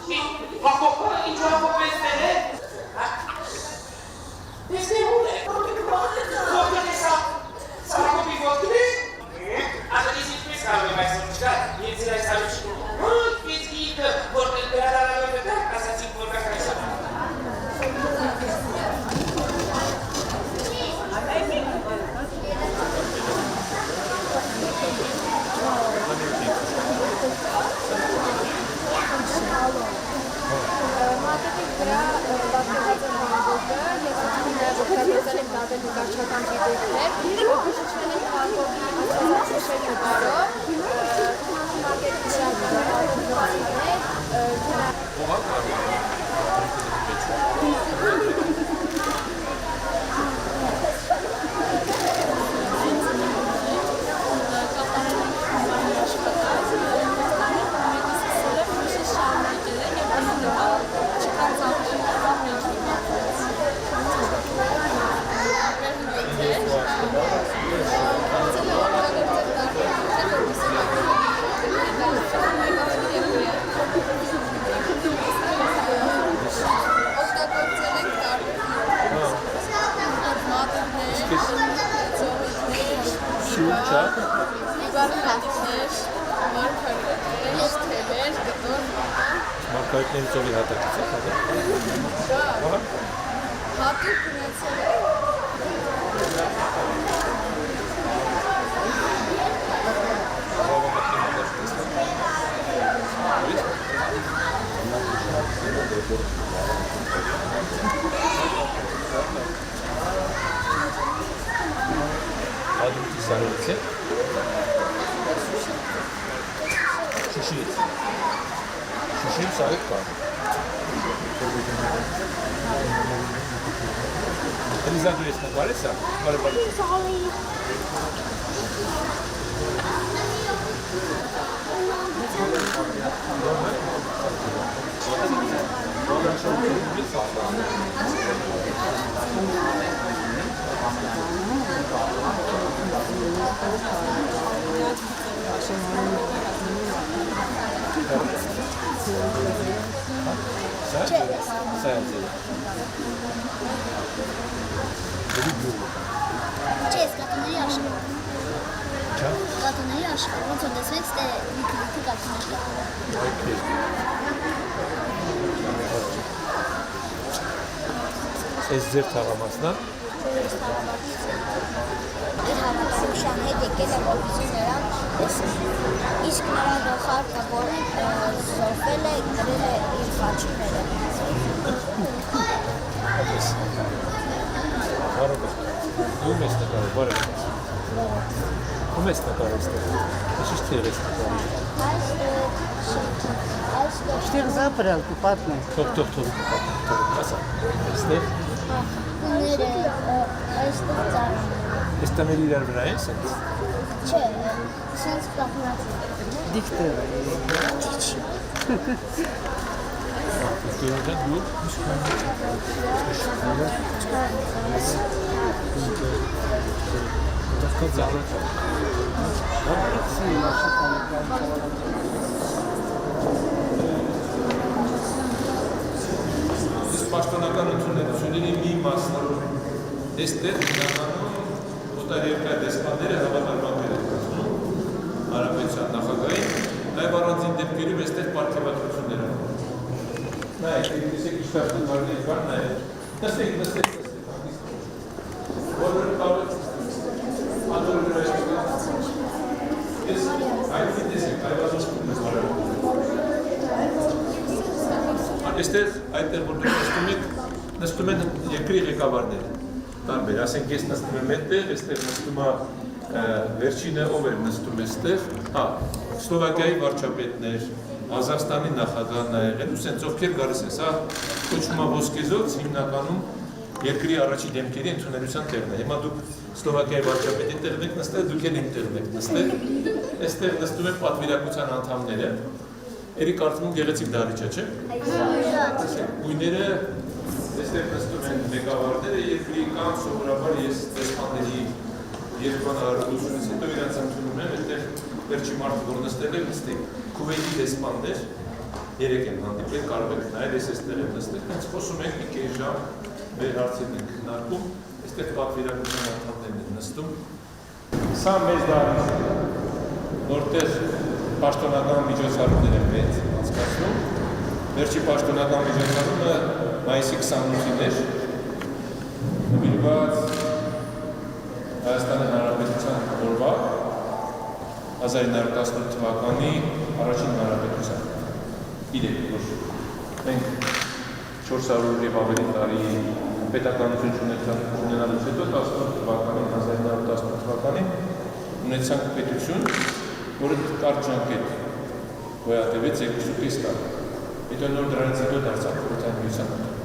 Հակոբը ինչ հակոբեցնել է։ Ես նեղուն է։ Որդին է Հակոբի որդին է։ Ադալիս ինչպես կարող եմ այսօր չկար, ես իր այս հարուչին։ Ես գիտը, որ դրադարալով է դա, ասացիք որ կակայսան։ Մատետիկ վրա բացկացած են հանդոպը, ես օգտագործել եմ դատել նկարչական գիտելիքներ, օգուշիչվել եմ Հակոբի ասացաշեշերի նկարով, մատետիկ Մարգարիտների ծովի հատակից է հատակ։ հատուկ ունեցել է։ Ադուկի սարից է։ Շուշից։ Շուշիում սարեք կա։ Էլիզա դու ես նկար ես ա։ Չես, կատուների աշխարհ։ Չէ։ Կատուների աշխարհ, ոնց որ դեսվեց, դե լիքը կատուներ կա։ Այս ձեր թաղամասն է։ Այս թաղամասն իր հավաքսի ուշան հետ եկել է, որպեսզի նրան իսկ նրա գլխարկը, որը զորվել է, գրել է իր խաչիկները։ Բարոք, դու մեզ նկարը, բարոք։ Ում ես նկարը ստեղ։ Ես թեղ ես նկարը։ Штир запрел, купатный. Թող, ասա, ստեղ։ Տները այստեղ ծառան։ Ես տաների իրար վրա են սենց։ Չէ, սենց կապնած է։ Диктор. Գերոջան դու Պաշտոնական ընդունությունների մի մասն այստեղ հիմնականում օտարերկրյա դեսպանները հավատարմատներ են կազմում Հանրապետության նախագահին, նաև առանձին դեպքերում այստեղ պարգևատրություններ են։ Նայեք, տեսեք ինչքան դժվարներ կան, նայեք։ Նստեք։ Որը կարող անդորը ես այդի տեսեք, այվազոսում ես բարևում։ Այստեղ, այդտեղ որ դուք նստում են երկրի ղեկավարները, տարբեր, ասենք ես նստում եմ այդտեղ, այստեղ նստում է վերջինը ով էր նստում այստեղ, Սլովակիայի վարչապետներ, Ղազախստանի նախագահն է եղել, ու սենց ովքեր գալիս են, սա կոչվում է ոսկեզոց, հիմնականում երկրի առաջի դեմքերի ընդունելության տեղն է։ Հիմա դուք Սլովակիայի վարչապետի տեղն եք նստել, դուք էլ իմ տեղն եք նստել, այստեղ նստում են պատվիրակության անդամները, Երի կարծում գեղեցիկ դահլիճ է, չէ՞։ Գույները այստեղ նստում են ղեկավարները երկրի կամ սովորաբար ես դեսպանների երկրորդ հարաբերությունից հետո իրանց ընդունում եմ, այդտեղ վերջի մարդը որ նստել է, նստեք Քուվեյթի դեսպաններ, երեք եմ հանդիպել, կարող եք նայել, ես այստեղ եմ նստել, հենց խոսում ենք մի կես ժամ, մեր հարցերն ենք քննարկում, այստեղ պատվիրակության անդամներն են նստում։ Սա մեծ դահլիճ է, որտեղ պաշտոնական միջոցառումներ են մեծ անցկացնում։ Վերջի պաշտոնական միջոցառումը մայիսի 28-ին էր, նվիրված Հայաստանի Հանրապետության օրվա 1918 թվականի առաջին հանրապետության։ Գիտեք, որ մենք 400 եւ ավելի տարի պետականություն ունենալուց հետո 18 թվականին 1918 թվականին ունեցանք պետություն, որը կարճ ժամկետ գոյատևեց 2.5 տարի։ Հետո նոր դրանից հետո դարձավ Խորհրդային Միության